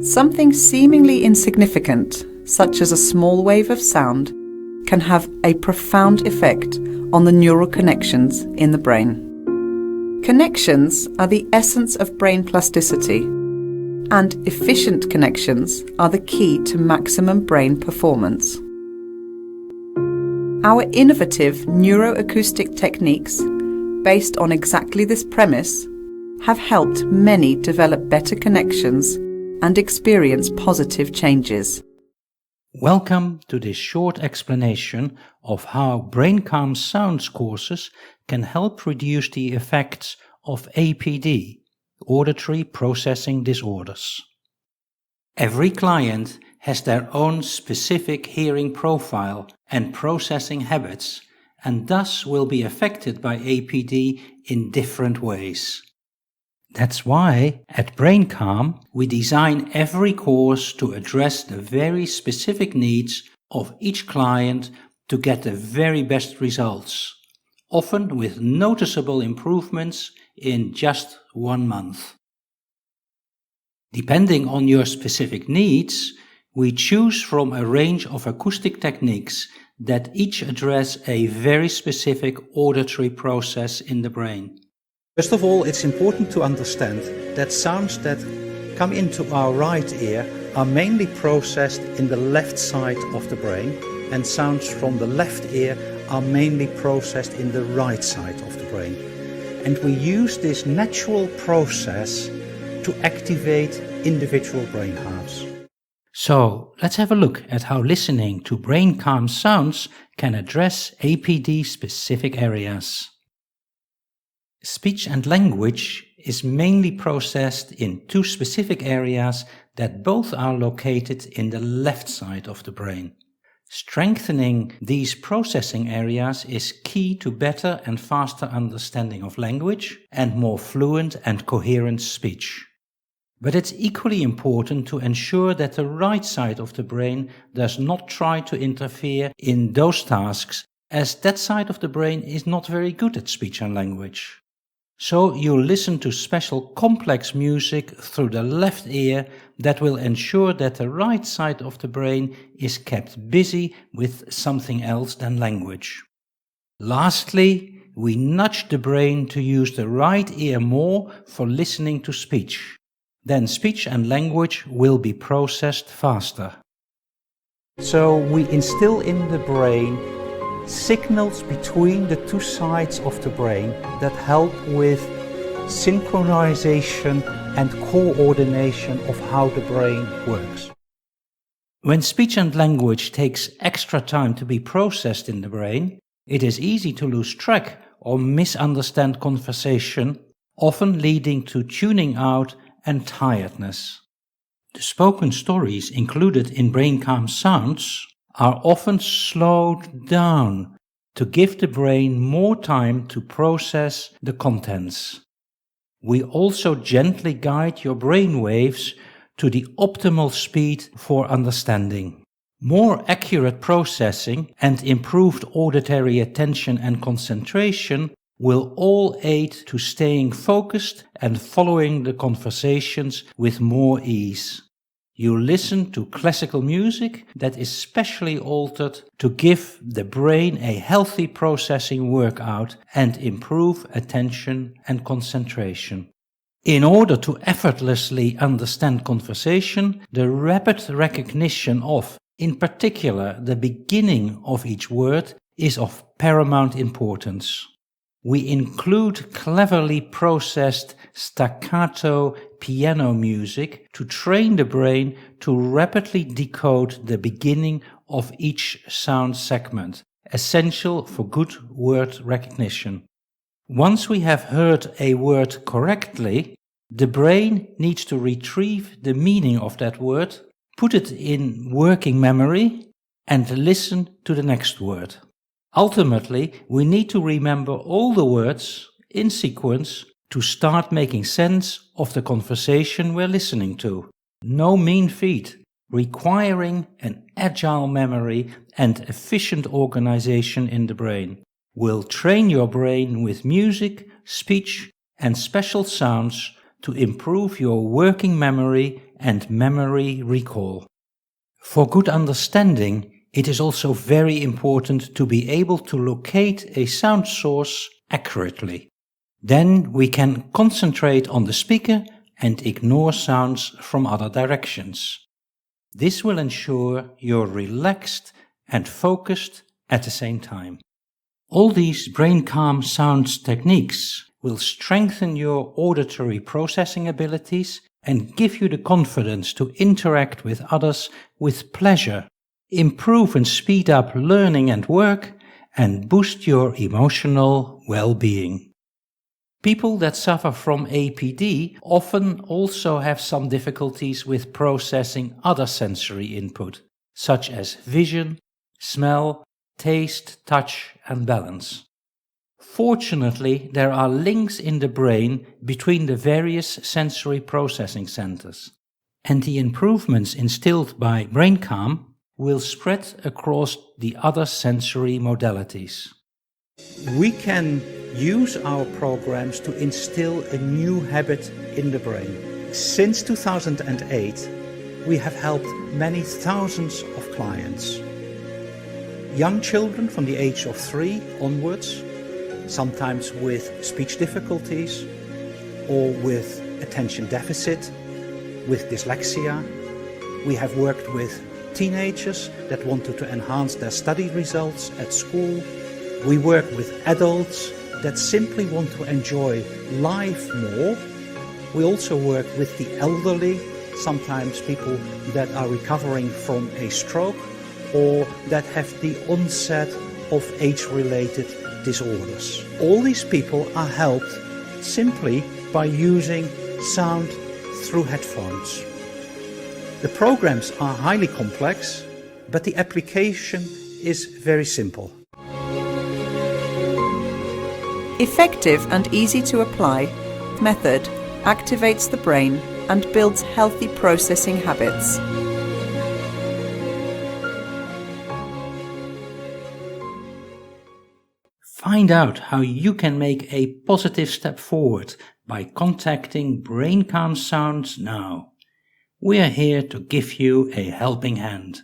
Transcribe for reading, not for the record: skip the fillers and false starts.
Something seemingly insignificant, such as a small wave of sound, can have a profound effect on the neural connections in the brain. Connections are the essence of brain plasticity, and efficient connections are the key to maximum brain performance. Our innovative neuroacoustic techniques, based on exactly this premise, have helped many develop better connections and experience positive changes. Welcome to this short explanation of how Braincalm Sounds courses can help reduce the effects of APD, Auditory Processing Disorders. Every client has their own specific hearing profile and processing habits, and thus will be affected by APD in different ways. That's why at Braincalm we design every course to address the very specific needs of each client to get the very best results, often with noticeable improvements in just 1 month. Depending on your specific needs, we choose from a range of acoustic techniques that each address a very specific auditory process in the brain. First of all, it's important to understand that sounds that come into our right ear are mainly processed in the left side of the brain, and sounds from the left ear are mainly processed in the right side of the brain. And we use this natural process to activate individual brain halves. So let's have a look at how listening to Braincalm Sounds can address APD specific areas. Speech and language is mainly processed in 2 specific areas that both are located in the left side of the brain. Strengthening these processing areas is key to better and faster understanding of language and more fluent and coherent speech. But it's equally important to ensure that the right side of the brain does not try to interfere in those tasks, as that side of the brain is not very good at speech and language. So you listen to special complex music through the left ear that will ensure that the right side of the brain is kept busy with something else than language. Lastly, we nudge the brain to use the right ear more for listening to speech. Then speech and language will be processed faster. So we instill in the brain signals between the 2 sides of the brain that help with synchronization and coordination of how the brain works. When speech and language takes extra time to be processed in the brain, it is easy to lose track or misunderstand conversation, often leading to tuning out and tiredness. The spoken stories included in Braincalm Sounds are often slowed down to give the brain more time to process the contents. We also gently guide your brain waves to the optimal speed for understanding. More accurate processing and improved auditory attention and concentration will all aid to staying focused and following the conversations with more ease. You listen to classical music that is specially altered to give the brain a healthy processing workout and improve attention and concentration. In order to effortlessly understand conversation, the rapid recognition of, in particular, the beginning of each word is of paramount importance. We include cleverly processed staccato piano music to train the brain to rapidly decode the beginning of each sound segment, essential for good word recognition. Once we have heard a word correctly, the brain needs to retrieve the meaning of that word, put it in working memory, and listen to the next word. Ultimately, we need to remember all the words in sequence to start making sense of the conversation we're listening to. No mean feat, requiring an agile memory and efficient organization in the brain. We'll train your brain with music, speech, and special sounds to improve your working memory and memory recall. For good understanding, it is also very important to be able to locate a sound source accurately. Then we can concentrate on the speaker and ignore sounds from other directions. This will ensure you're relaxed and focused at the same time. All these Braincalm Sounds techniques will strengthen your auditory processing abilities and give you the confidence to interact with others with pleasure, improve and speed up learning and work, and boost your emotional well-being. People that suffer from APD often also have some difficulties with processing other sensory input, such as vision, smell, taste, touch, and balance. Fortunately, there are links in the brain between the various sensory processing centers, and the improvements instilled by Braincalm will spread across the other sensory modalities. We can use our programs to instill a new habit in the brain. Since 2008, we have helped many thousands of clients. Young children from the age of 3 onwards, sometimes with speech difficulties or with attention deficit, with dyslexia. We have worked with teenagers that wanted to enhance their study results at school. We work with adults that simply want to enjoy life more. We also work with the elderly, sometimes people that are recovering from a stroke or that have the onset of age-related disorders. All these people are helped simply by using sound through headphones. The programs are highly complex, but the application is very simple. Effective and easy to apply method activates the brain and builds healthy processing habits. Find out how you can make a positive step forward by contacting Braincalm Sounds now. We are here to give you a helping hand.